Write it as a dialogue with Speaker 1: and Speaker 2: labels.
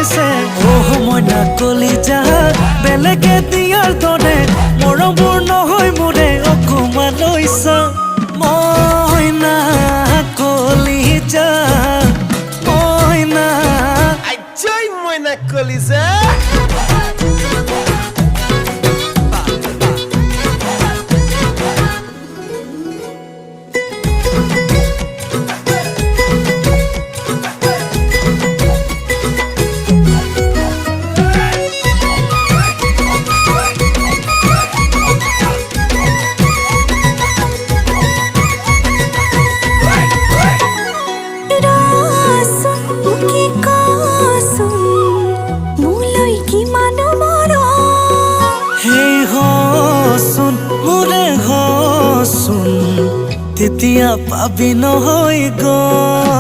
Speaker 1: দিছে মইনা কলিজা বেলেগে দিয়াৰ দৰে মৰমবোৰ নহয় মোৰে অকমান লৈছা মইনা কলিজা মইনা
Speaker 2: আইজৈ মইনা কলিজা
Speaker 1: তেতিয়া পাবি নহয় গম